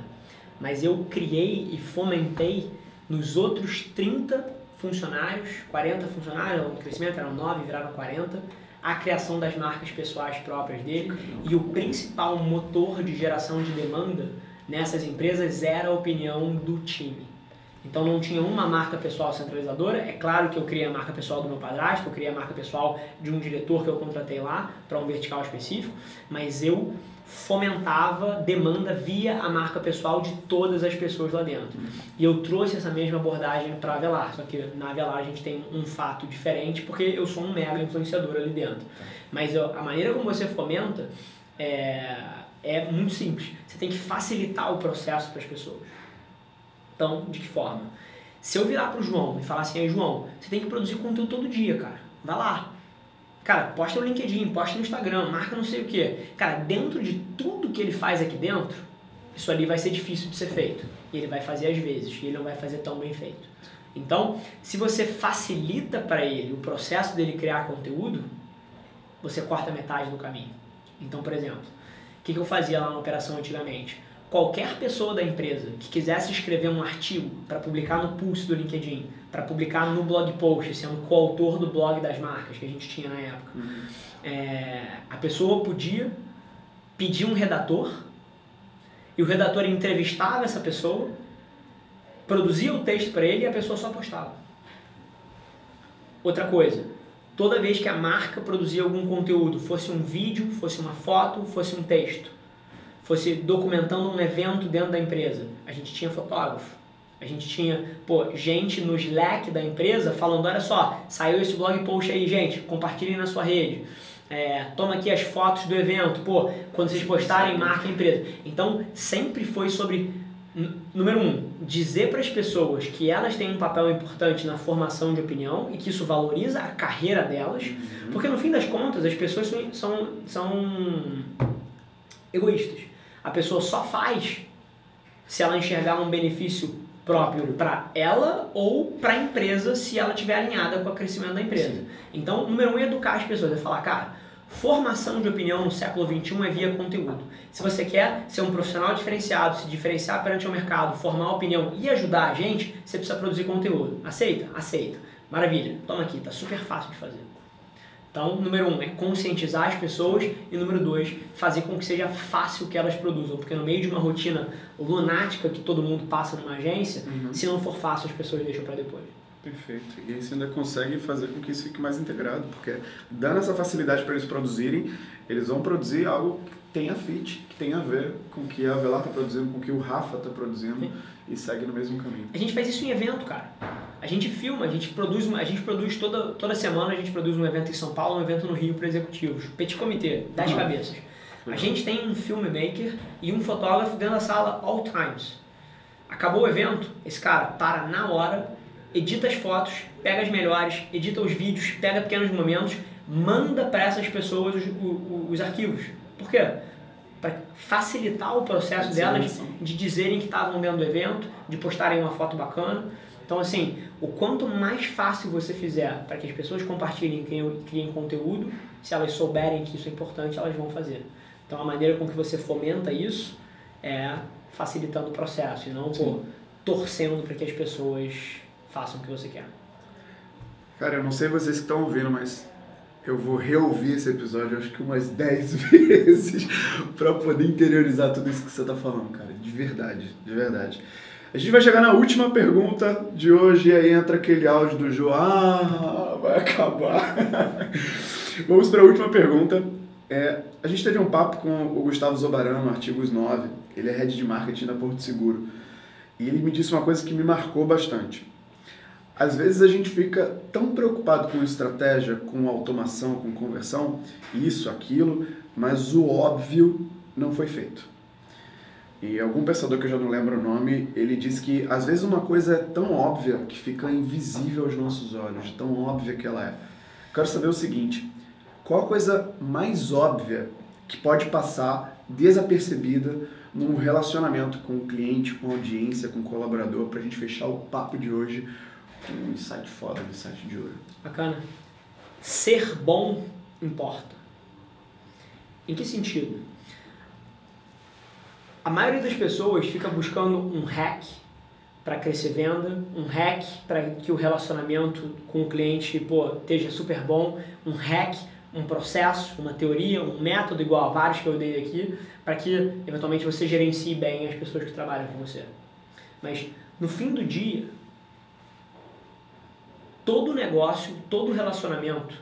Mas eu criei e fomentei nos outros 30 funcionários, 40 funcionários, o crescimento eram 9, viraram 40, a criação das marcas pessoais próprias dele. E o principal motor de geração de demanda nessas empresas era a opinião do time. Então não tinha uma marca pessoal centralizadora. É claro que eu criei a marca pessoal do meu padrasto, eu criei a marca pessoal de um diretor que eu contratei lá para um vertical específico, mas eu fomentava demanda via a marca pessoal de todas as pessoas lá dentro. E eu trouxe essa mesma abordagem para a Avelar, só que na Avelar a gente tem um fato diferente, porque eu sou um mega influenciador ali dentro. Mas a maneira como você fomenta é muito simples. Você tem que facilitar o processo para as pessoas. Então, de que forma? Se eu virar pro João e falar assim, aí João, você tem que produzir conteúdo todo dia, cara. Vai lá. Cara, posta no LinkedIn, posta no Instagram, marca não sei o quê. Cara, dentro de tudo que ele faz aqui dentro, isso ali vai ser difícil de ser feito. E ele vai fazer às vezes, e ele não vai fazer tão bem feito. Então, se você facilita para ele o processo dele criar conteúdo, você corta metade do caminho. Então, por exemplo, o que eu fazia lá na operação antigamente? Qualquer pessoa da empresa que quisesse escrever um artigo para publicar no Pulse do LinkedIn, para publicar no blog post, sendo coautor do blog das marcas que a gente tinha na época, a pessoa podia pedir um redator e o redator entrevistava essa pessoa, produzia o texto para ele e a pessoa só postava. Outra coisa, toda vez que a marca produzia algum conteúdo, fosse um vídeo, fosse uma foto, fosse um texto, fosse documentando um evento dentro da empresa, a gente tinha fotógrafo, a gente tinha gente no Slack da empresa falando, olha só, saiu esse blog post aí, gente, compartilhem na sua rede, toma aqui as fotos do evento, quando vocês postarem, marca a empresa. Então, sempre foi sobre, número 1, dizer para as pessoas que elas têm um papel importante na formação de opinião e que isso valoriza a carreira delas, porque no fim das contas as pessoas são egoístas. A pessoa só faz se ela enxergar um benefício próprio para ela ou para a empresa, se ela estiver alinhada com o crescimento da empresa. Sim. Então, número 1 é educar as pessoas, é falar, cara, formação de opinião no século XXI é via conteúdo. Se você quer ser um profissional diferenciado, se diferenciar perante o mercado, formar opinião e ajudar a gente, você precisa produzir conteúdo. Aceita? Aceita. Maravilha. Toma aqui, tá super fácil de fazer. Então, número 1 é conscientizar as pessoas e número 2, fazer com que seja fácil que elas produzam, porque no meio de uma rotina lunática que todo mundo passa numa agência, se não for fácil, as pessoas deixam para depois. Perfeito. E aí você ainda consegue fazer com que isso fique mais integrado, porque dando essa facilidade para eles produzirem, eles vão produzir algo que tenha fit, que tenha a ver com o que a Avelar está produzindo, com o que o Rafa está produzindo. Sim. E segue no mesmo caminho. A gente faz isso em evento, cara. A gente filma, a gente produz toda semana, a gente produz um evento em São Paulo, um evento no Rio para executivos. Petit comitê, 10 cabeças. A gente tem um filmmaker e um fotógrafo dentro da sala all times. Acabou o evento, esse cara para na hora, edita as fotos, pega as melhores, edita os vídeos, pega pequenos momentos, manda para essas pessoas os arquivos. Por quê? Para facilitar o processo delas de dizerem que estavam dentro do evento, de postarem uma foto bacana. Então, assim, o quanto mais fácil você fizer para que as pessoas compartilhem e criem conteúdo, se elas souberem que isso é importante, elas vão fazer. Então, a maneira com que você fomenta isso é facilitando o processo e não torcendo para que as pessoas façam o que você quer. Cara, eu não sei vocês que estão ouvindo, mas eu vou reouvir esse episódio acho que umas 10 vezes para poder interiorizar tudo isso que você está falando, cara. De verdade, de verdade. A gente vai chegar na última pergunta de hoje e aí entra aquele áudio do João. Vai acabar. Vamos para a última pergunta. A gente teve um papo com o Gustavo Zobarano, no Artigos 9. Ele é head de marketing da Porto Seguro. E ele me disse uma coisa que me marcou bastante. Às vezes a gente fica tão preocupado com estratégia, com automação, com conversão, isso, aquilo, mas o óbvio não foi feito. E algum pensador que eu já não lembro o nome, ele disse que às vezes uma coisa é tão óbvia que fica invisível aos nossos olhos, de tão óbvia que ela é. Quero saber o seguinte, qual a coisa mais óbvia que pode passar desapercebida num relacionamento com o cliente, com a audiência, com o colaborador, pra gente fechar o papo de hoje com um insight foda, um insight de ouro. Bacana. Ser bom importa. Em que sentido? A maioria das pessoas fica buscando um hack para crescer venda, um hack para que o relacionamento com o cliente esteja super bom, um hack, um processo, uma teoria, um método igual a vários que eu dei aqui, para que eventualmente você gerencie bem as pessoas que trabalham com você. Mas no fim do dia, todo negócio, todo relacionamento,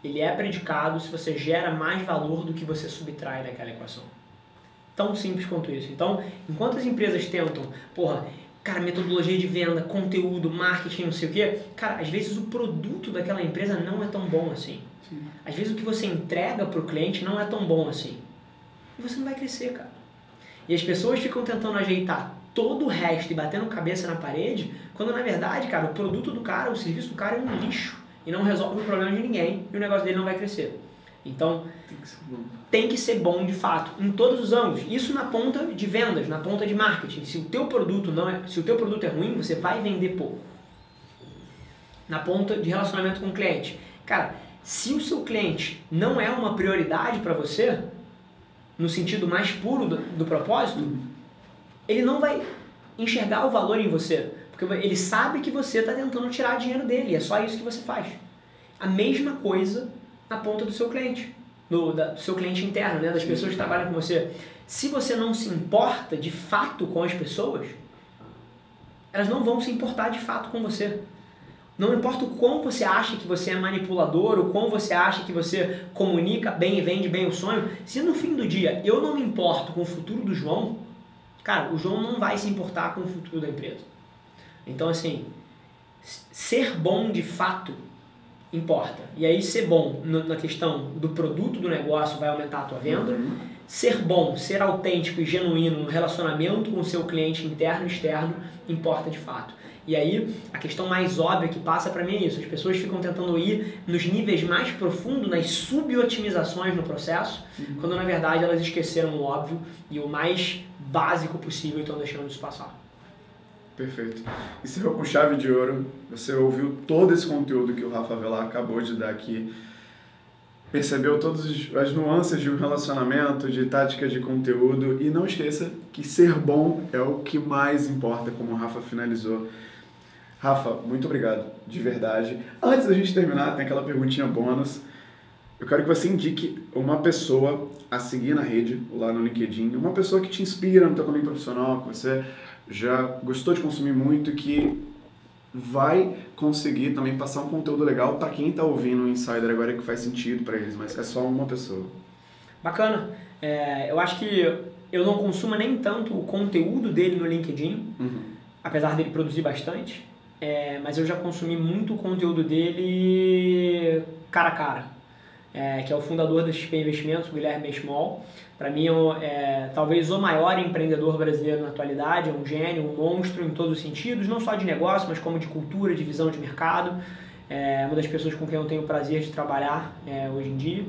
ele é predicado se você gera mais valor do que você subtrai daquela equação. Tão simples quanto isso. Então, enquanto as empresas tentam, metodologia de venda, conteúdo, marketing, não sei o quê, às vezes o produto daquela empresa não é tão bom assim. Sim. Às vezes o que você entrega para o cliente não é tão bom assim. E você não vai crescer, cara. E as pessoas ficam tentando ajeitar todo o resto e batendo cabeça na parede, quando na verdade, cara, o produto do cara, o serviço do cara é um lixo e não resolve o problema de ninguém e o negócio dele não vai crescer. Então, tem que ser bom de fato, em todos os ângulos. Isso na ponta de vendas, na ponta de marketing. Se o teu produto é ruim, você vai vender pouco. Na ponta de relacionamento com o cliente. Cara, se o seu cliente não é uma prioridade para você, no sentido mais puro do propósito, ele não vai enxergar o valor em você. Porque ele sabe que você está tentando tirar dinheiro dele. É só isso que você faz. A mesma coisa na ponta do seu cliente, do seu cliente interno, né, das pessoas que trabalham com você. Se você não se importa de fato com as pessoas, elas não vão se importar de fato com você. Não importa o quão você acha que você é manipulador, o quão você acha que você comunica bem e vende bem o sonho, se no fim do dia eu não me importo com o futuro do João, cara, o João não vai se importar com o futuro da empresa. Então, assim, ser bom de fato importa. E aí ser bom na questão do produto do negócio vai aumentar a tua venda. Ser bom, ser autêntico e genuíno no relacionamento com o seu cliente interno e externo importa de fato. E aí a questão mais óbvia que passa para mim é isso. As pessoas ficam tentando ir nos níveis mais profundos, nas subotimizações no processo, quando na verdade elas esqueceram o óbvio e o mais básico possível e estão deixando isso passar. Perfeito. Encerrou com chave de ouro. Você ouviu todo esse conteúdo que o Rafa Velar acabou de dar aqui. Percebeu todas as nuances de um relacionamento, de táticas de conteúdo. E não esqueça que ser bom é o que mais importa, como o Rafa finalizou. Rafa, muito obrigado, de verdade. Antes da gente terminar, tem aquela perguntinha bônus. Eu quero que você indique uma pessoa a seguir na rede, lá no LinkedIn. Uma pessoa que te inspira no teu caminho profissional, que você já gostou de consumir muito e que vai conseguir também passar um conteúdo legal para quem está ouvindo o Insider agora que faz sentido para eles, mas é só uma pessoa. Bacana. Eu acho que eu não consumo nem tanto o conteúdo dele no LinkedIn, apesar dele produzir bastante, mas eu já consumi muito o conteúdo dele cara a cara, que é o fundador da XP Investimentos, o Guilherme Benchimol. Para mim talvez o maior empreendedor brasileiro na atualidade, é um gênio, um monstro em todos os sentidos, não só de negócio, mas como de cultura, de visão de mercado. É uma das pessoas com quem eu tenho o prazer de trabalhar hoje em dia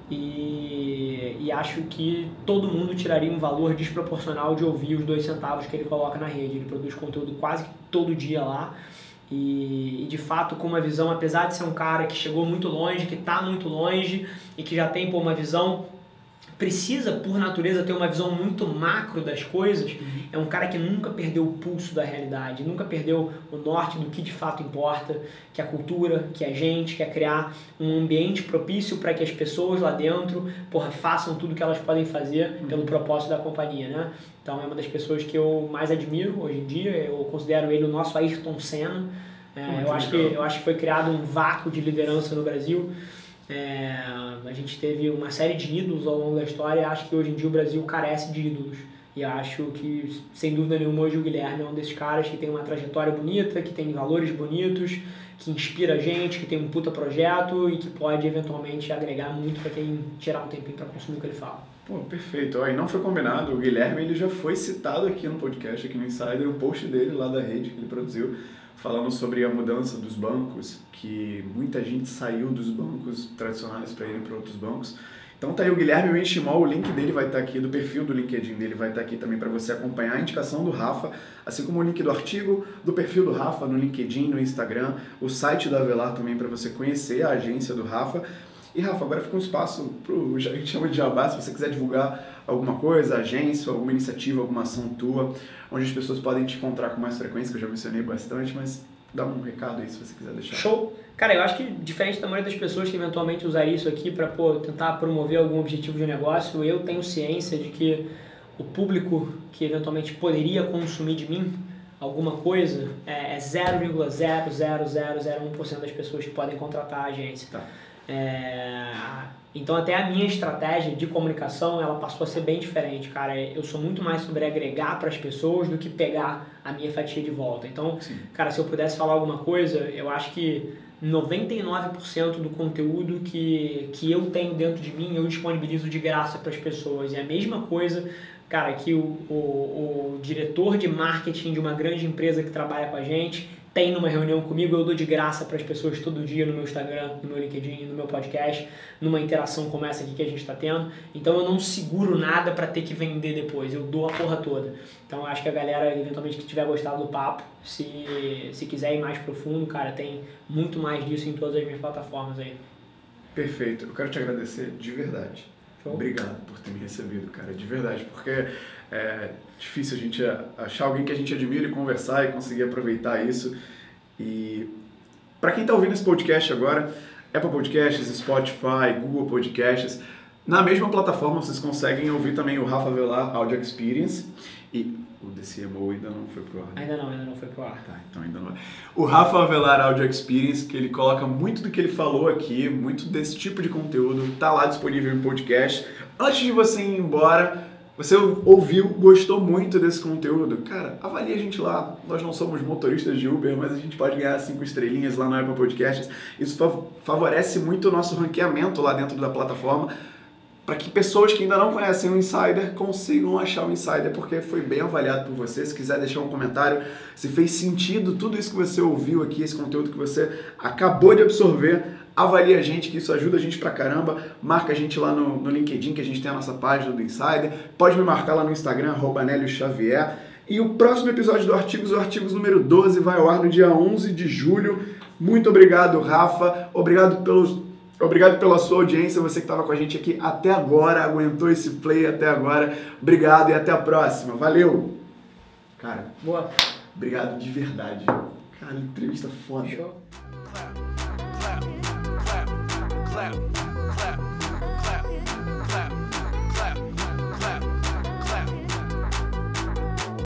e acho que todo mundo tiraria um valor desproporcional de ouvir os 2 centavos que ele coloca na rede. Ele produz conteúdo quase todo dia lá. E de fato com uma visão, apesar de ser um cara que chegou muito longe, que está muito longe e que já tem uma visão, precisa por natureza ter uma visão muito macro das coisas, é um cara que nunca perdeu o pulso da realidade, nunca perdeu o norte do que de fato importa, que é a cultura, que é a gente, quer criar um ambiente propício para que as pessoas lá dentro façam tudo que elas podem fazer pelo propósito da companhia, né? Então é uma das pessoas que eu mais admiro hoje em dia, eu considero ele o nosso Ayrton Senna. Eu acho que foi criado um vácuo de liderança no Brasil. A gente teve uma série de ídolos ao longo da história e acho que hoje em dia o Brasil carece de ídolos. E acho que, sem dúvida nenhuma, hoje o Guilherme é um desses caras que tem uma trajetória bonita, que tem valores bonitos, que inspira a gente, que tem um puta projeto e que pode eventualmente agregar muito para quem tirar um tempinho para consumir o que ele fala. Pô, perfeito. E não foi combinado, o Guilherme ele já foi citado aqui no podcast, aqui no Insider, o post dele lá da rede que ele produziu, falando sobre a mudança dos bancos, que muita gente saiu dos bancos tradicionais para ir para outros bancos. Então tá aí o Guilherme Benchimol, o link dele vai estar aqui, do perfil do LinkedIn dele vai estar aqui também para você acompanhar a indicação do Rafa, assim como o link do artigo, do perfil do Rafa no LinkedIn, no Instagram, o site da Avelar também para você conhecer a agência do Rafa. E Rafa, agora fica um espaço pro, a gente chama de jabá, se você quiser divulgar alguma coisa, agência, alguma iniciativa, alguma ação tua, onde as pessoas podem te encontrar com mais frequência, que eu já mencionei bastante, mas dá um recado aí se você quiser deixar. Show! Cara, eu acho que diferente da maioria das pessoas que eventualmente usariam isso aqui para tentar promover algum objetivo de negócio, eu tenho ciência de que o público que eventualmente poderia consumir de mim alguma coisa é 0,00001% das pessoas que podem contratar a agência. Tá. Então até a minha estratégia de comunicação ela passou a ser bem diferente, cara. Eu sou muito mais sobre agregar para as pessoas do que pegar a minha fatia de volta. Então, sim, cara, se eu pudesse falar alguma coisa, eu acho que 99% do conteúdo que eu tenho dentro de mim eu disponibilizo de graça para as pessoas. E a mesma coisa, cara, que o diretor de marketing de uma grande empresa que trabalha com a gente tem numa reunião comigo, eu dou de graça para as pessoas todo dia no meu Instagram, no meu LinkedIn, no meu podcast, numa interação como essa aqui que a gente está tendo. Então eu não seguro nada para ter que vender depois, eu dou a porra toda. Então eu acho que a galera, eventualmente, que tiver gostado do papo, se quiser ir mais profundo, cara, tem muito mais disso em todas as minhas plataformas aí. Perfeito, eu quero te agradecer de verdade. Show. Obrigado por ter me recebido, cara, de verdade, porque é difícil a gente achar alguém que a gente admira e conversar e conseguir aproveitar isso. E para quem está ouvindo esse podcast agora, Apple Podcasts, Spotify, Google Podcasts, na mesma plataforma vocês conseguem ouvir também o Rafa Avelar Audio Experience e o DCMO ainda não foi pro ar. Ainda não foi pro ar. Tá, então ainda não é. O Rafa Avelar Audio Experience, que ele coloca muito do que ele falou aqui, muito desse tipo de conteúdo, tá lá disponível em podcast. Antes de você ir embora, você ouviu, gostou muito desse conteúdo, cara, avalie a gente lá. Nós não somos motoristas de Uber, mas a gente pode ganhar 5 estrelinhas lá no Apple Podcasts. Isso favorece muito o nosso ranqueamento lá dentro da plataforma, para que pessoas que ainda não conhecem o Insider consigam achar o Insider, porque foi bem avaliado por você. Se quiser deixar um comentário, se fez sentido tudo isso que você ouviu aqui, esse conteúdo que você acabou de absorver, avalie a gente, que isso ajuda a gente pra caramba. Marca a gente lá no LinkedIn, que a gente tem a nossa página do Insider. Pode me marcar lá no Instagram, @NélioXavier. E o próximo episódio do Artigos, o Artigos número 12, vai ao ar no dia 11 de julho. Muito obrigado, Rafa. Obrigado pela sua audiência, você que estava com a gente aqui até agora, aguentou esse play até agora. Obrigado e até a próxima. Valeu! Cara, boa. Obrigado de verdade. Cara, entrevista foda. Show.